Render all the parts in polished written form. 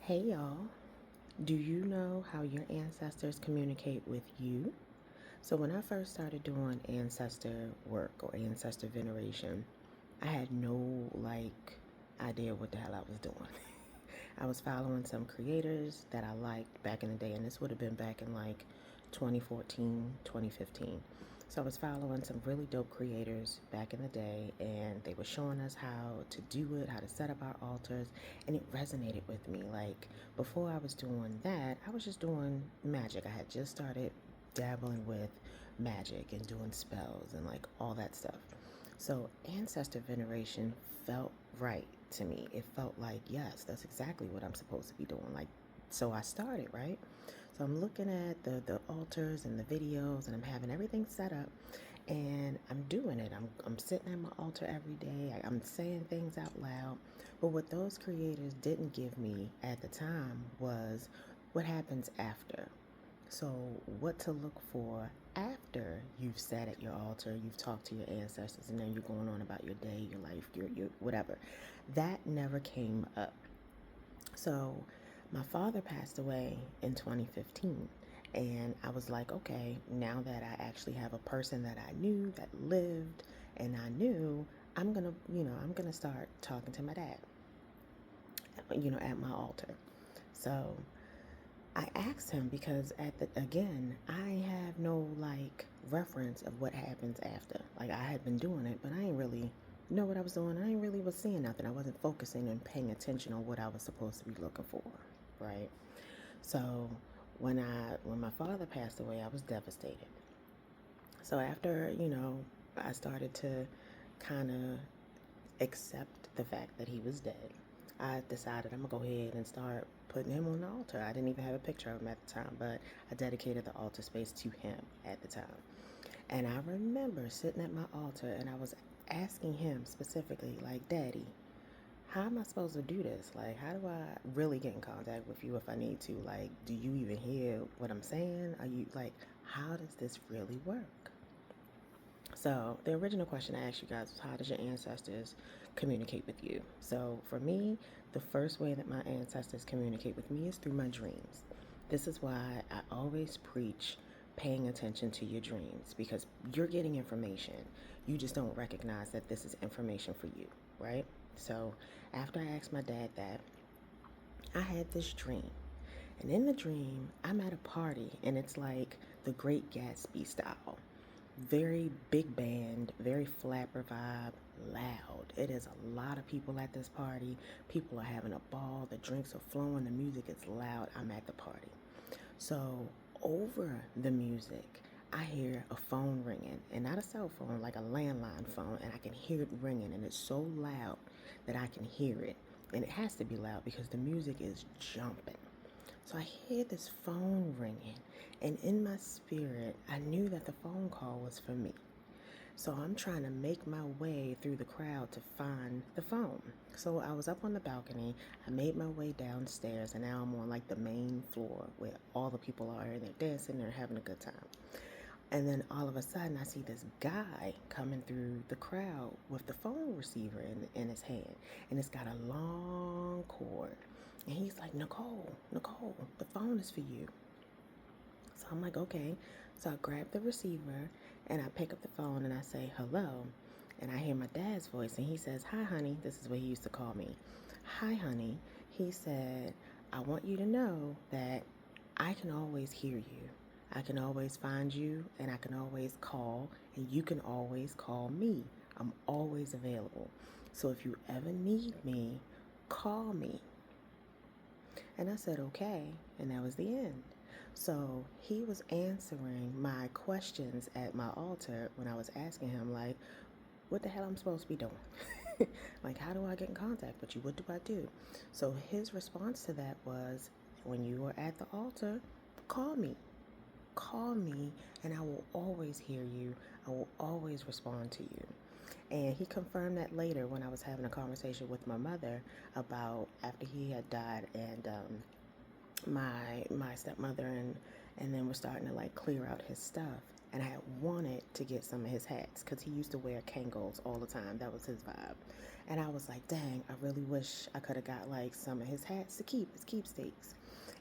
Hey y'all, do you know how your ancestors communicate with you? So, when I first started doing ancestor work or ancestor veneration, I had no idea what the hell I was doing. I was following some creators that I liked back in the day, and this would have been back in 2014, 2015. So I was following some really dope creators back in the day, and they were showing us how to do it, how to set up our altars, and it resonated with me. Like before I was doing that, I was just doing magic. I had just started dabbling with magic and doing spells and like all that stuff. So ancestor veneration felt right to me. It felt like, yes, that's exactly what I'm supposed to be doing. So I started, right? So I'm looking at the altars and the videos, and I'm having everything set up, and I'm doing it. I'm sitting at my altar every day. I'm saying things out loud. But what those creators didn't give me at the time was what happens after. So, what to look for after you've sat at your altar, you've talked to your ancestors, and then you're going on about your day, your life, your whatever. That never came up. So, my father passed away in 2015, and I was like, okay, now that I actually have a person that I knew that lived and I knew, I'm gonna start talking to my dad, at my altar. So, I asked him because I have no reference of what happens after. Like I had been doing it, but I didn't really know what I was doing. I ain't really was seeing nothing. I wasn't focusing and paying attention on what I was supposed to be looking for, right? So when my father passed away, I was devastated. So after, I started to kind of accept the fact that he was dead. I decided I'm gonna go ahead and start putting him on the altar. I didn't even have a picture of him at the time, but I dedicated the altar space to him at the time. And I remember sitting at my altar and I was asking him specifically, like, Daddy, how am I supposed to do this? Like, how do I really get in contact with you if I need to? Like, do you even hear what I'm saying? Are you like, how does this really work? So, the original question I asked you guys was, how does your ancestors communicate with you? So, for me, the first way that my ancestors communicate with me is through my dreams. This is why I always preach paying attention to your dreams, because you're getting information. You just don't recognize that this is information for you, right? So, after I asked my dad that, I had this dream. And in the dream, I'm at a party, and it's like the Great Gatsby style. Very big band, very flapper vibe, loud. It is a lot of people at this party. People are having a ball. The drinks are flowing. The music is loud. I'm at the party. So over the music, I hear a phone ringing, and not a cell phone, like a landline phone, and I can hear it ringing, and it's so loud that I can hear it. And it has to be loud because the music is jumping. So I hear this phone ringing, and in my spirit, I knew that the phone call was for me. So I'm trying to make my way through the crowd to find the phone. So I was up on the balcony, I made my way downstairs, and now I'm on like the main floor where all the people are, and they're dancing, they're having a good time. And then all of a sudden, I see this guy coming through the crowd with the phone receiver in his hand. And it's got a long cord. And he's like, Nicole, the phone is for you. So I'm like, okay. So I grab the receiver and I pick up the phone and I say, hello. And I hear my dad's voice and he says, hi, honey. This is what he used to call me. Hi, honey. He said, I want you to know that I can always hear you. I can always find you, and I can always call, and you can always call me. I'm always available. So if you ever need me, call me. And I said, okay. And that was the end. So he was answering my questions at my altar when I was asking him, like, what the hell I'm supposed to be doing? Like, how do I get in contact with you? What do I do? So his response to that was, when you are at the altar, call me. Call me, and I will always hear you. I will always respond to you. And he confirmed that later when I was having a conversation with my mother about after he had died, and my stepmother and then we're starting to like clear out his stuff. and I had wanted to get some of his hats because he used to wear Kangol all the time. That was his vibe. And I was like, dang, I really wish I could have got like some of his hats to keep as keepsakes.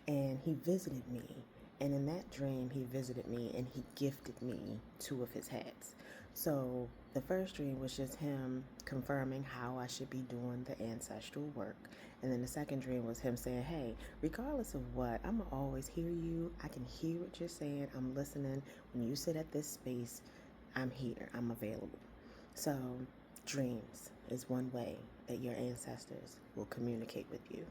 And he visited me. And in that dream, he visited me and he gifted me 2 of his hats. So the first dream was just him confirming how I should be doing the ancestral work. And then the second dream was him saying, hey, regardless of what, I'm going to always hear you. I can hear what you're saying. I'm listening. When you sit at this space, I'm here. I'm available. So dreams is one way that your ancestors will communicate with you.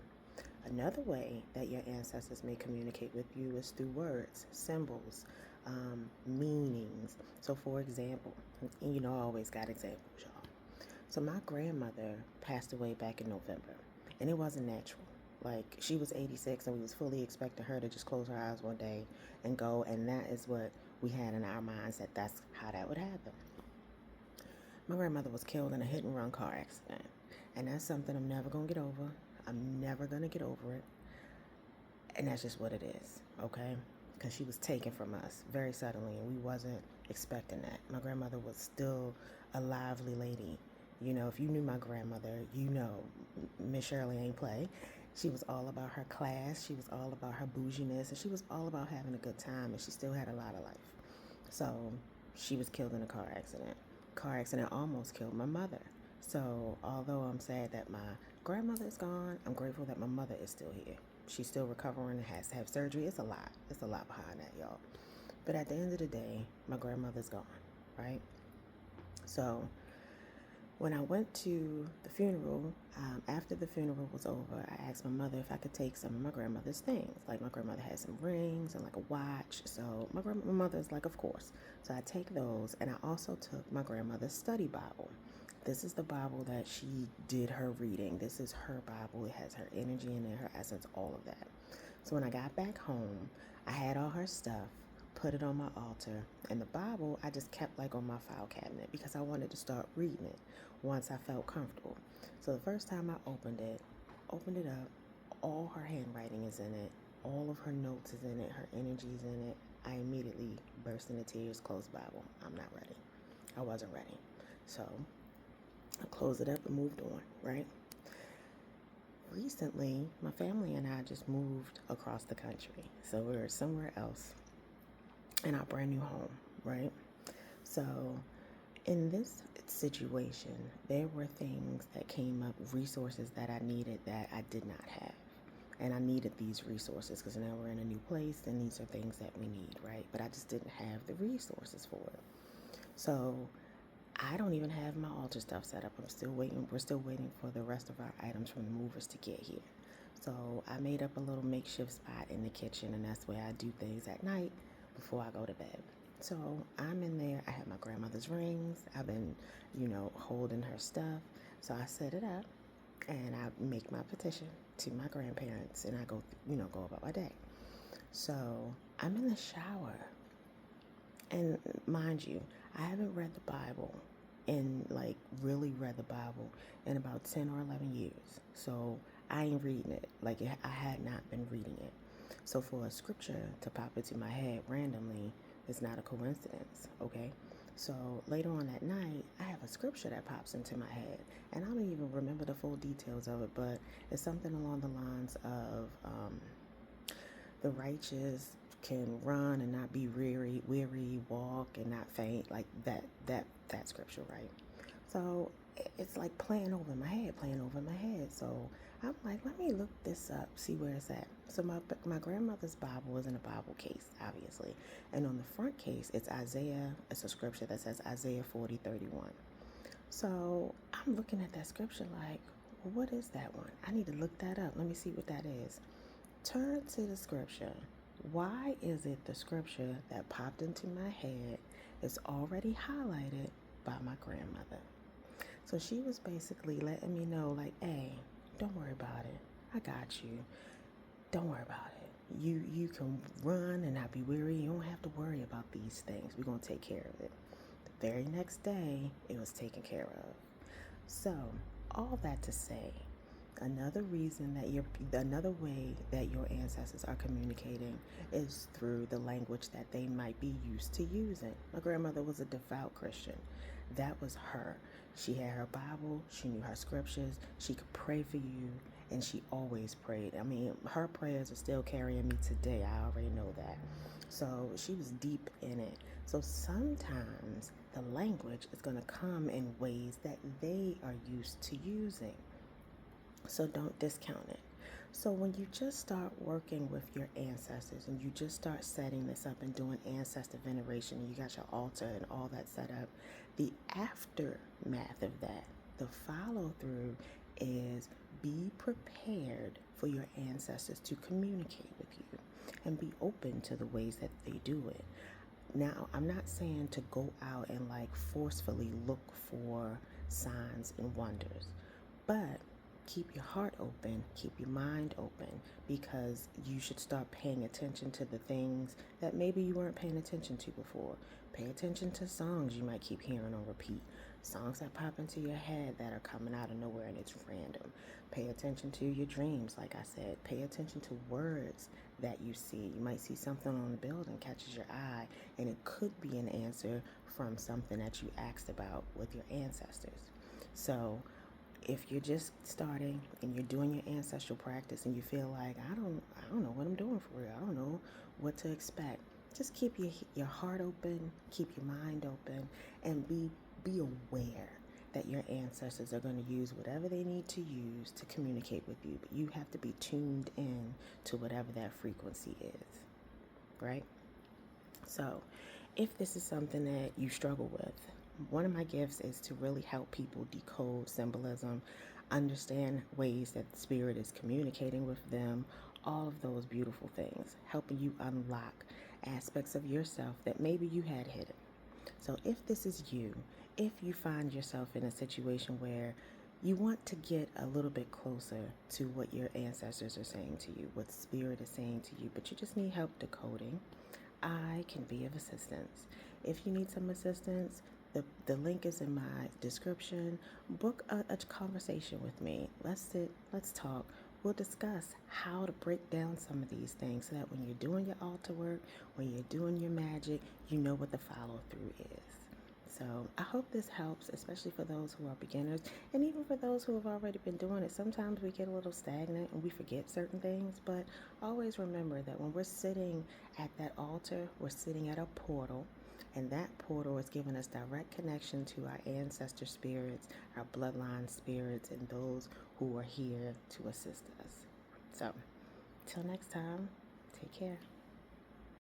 Another way that your ancestors may communicate with you is through words, symbols, meanings. So for example, and I always got examples, y'all. So my grandmother passed away back in November, and it wasn't natural. Like, she was 86 and we was fully expecting her to just close her eyes one day and go, and that is what we had in our minds, that that's how that would happen. My grandmother was killed in a hit and run car accident, and that's something I'm never going to get over. I'm never going to get over it. And that's just what it is, okay? Because she was taken from us very suddenly, and we wasn't expecting that. My grandmother was still a lively lady. If you knew my grandmother, Miss Shirley ain't play. She was all about her class. She was all about her bouginess, and she was all about having a good time, and she still had a lot of life. So she was killed in a car accident. Car accident almost killed my mother. So although I'm sad that my grandmother is gone, I'm grateful that my mother is still here. She's still recovering and has to have surgery. It's a lot. It's a lot behind that, y'all. But at the end of the day, my grandmother's gone, right? So when I went to the funeral, after the funeral was over, I asked my mother if I could take some of my grandmother's things. Like, my grandmother had some rings and like a watch. So my mother's like, of course. So I take those, and I also took my grandmother's study Bible. This is the Bible that she did her reading. This is her Bible. It has her energy in it, her essence, all of that. So when I got back home, I had all her stuff, put it on my altar, and the Bible I just kept like on my file cabinet because I wanted to start reading it once I felt comfortable. So the first time I opened it up, all her handwriting is in it, all of her notes is in it, her energy is in it. I immediately burst into tears, closed Bible. I'm not ready. I wasn't ready. So I closed it up and moved on, right? Recently, my family and I just moved across the country. So we're somewhere else in our brand new home, right? So in this situation, there were things that came up, resources that I needed that I did not have. And I needed these resources because now we're in a new place and these are things that we need, right? But I just didn't have the resources for it. So I don't even have my altar stuff set up. We're still waiting for the rest of our items from the movers to get here. So I made up a little makeshift spot in the kitchen, and that's where I do things at night before I go to bed. So I'm in there. I have my grandmother's rings. I've been, holding her stuff. So I set it up, and I make my petition to my grandparents, and I go about my day. So I'm in the shower. And mind you, I haven't read the Bible really read the Bible in about 10 or 11 years. So I ain't reading it. I had not been reading it. So for a scripture to pop into my head randomly is not a coincidence, okay? So later on that night, I have a scripture that pops into my head. And I don't even remember the full details of it, but it's something along the lines of the righteous can run and not be weary, walk and not faint, like that scripture, right? So it's like playing over my head. So I'm like, let me look this up, see where it's at. So my grandmother's Bible is in a Bible case, obviously, and on the front case it's Isaiah. It's a scripture that says Isaiah 40:31. So I'm looking at that scripture like, well, what is that one? I need to look that up. Let me see what that is. Turn to the scripture. Why is it the scripture that popped into my head is already highlighted by my grandmother? So she was basically letting me know, like, hey, don't worry about it. I got you. Don't worry about it. You can run and not be weary. You don't have to worry about these things. We're going to take care of it. The very next day, it was taken care of. So all that to say, Another reason that another way that your ancestors are communicating is through the language that they might be used to using. My grandmother was a devout Christian. That was her. She had her Bible, she knew her scriptures, she could pray for you, and she always prayed. I mean, her prayers are still carrying me today. I already know that. So she was deep in it. So sometimes the language is going to come in ways that they are used to using. So don't discount it. So when you just start working with your ancestors and you just start setting this up and doing ancestor veneration, and you got your altar and all that set up, the aftermath of that, the follow through, is be prepared for your ancestors to communicate with you and be open to the ways that they do it. Now, I'm not saying to go out and like forcefully look for signs and wonders, but keep your heart open, keep your mind open, because you should start paying attention to the things that maybe you weren't paying attention to before. Pay attention to songs you might keep hearing on repeat, songs that pop into your head that are coming out of nowhere and it's random. Pay attention to your dreams, like I said. Pay attention to words that you see. You might see something on the building catches your eye, and it could be an answer from something that you asked about with your ancestors. So if you're just starting and you're doing your ancestral practice and you feel like I don't know what I'm doing for real, I don't know what to expect, just keep your heart open, keep your mind open, and be aware that your ancestors are going to use whatever they need to use to communicate with you, but you have to be tuned in to whatever that frequency is, right? So if this is something that you struggle with, one of my gifts is to really help people decode symbolism, understand ways that the spirit is communicating with them, all of those beautiful things, helping you unlock aspects of yourself that maybe you had hidden. So if this is you, if you find yourself in a situation where you want to get a little bit closer to what your ancestors are saying to you, what spirit is saying to you, but you just need help decoding, I can be of assistance. If you need some assistance, the link is in my description. Book a conversation with me. Let's sit, let's talk. We'll discuss how to break down some of these things so that when you're doing your altar work, when you're doing your magic, you know what the follow through is. So I hope this helps, especially for those who are beginners and even for those who have already been doing it. Sometimes we get a little stagnant and we forget certain things, but always remember that when we're sitting at that altar, we're sitting at a portal, and that portal is giving us direct connection to our ancestor spirits, our bloodline spirits, and those who are here to assist us. So, till next time, take care.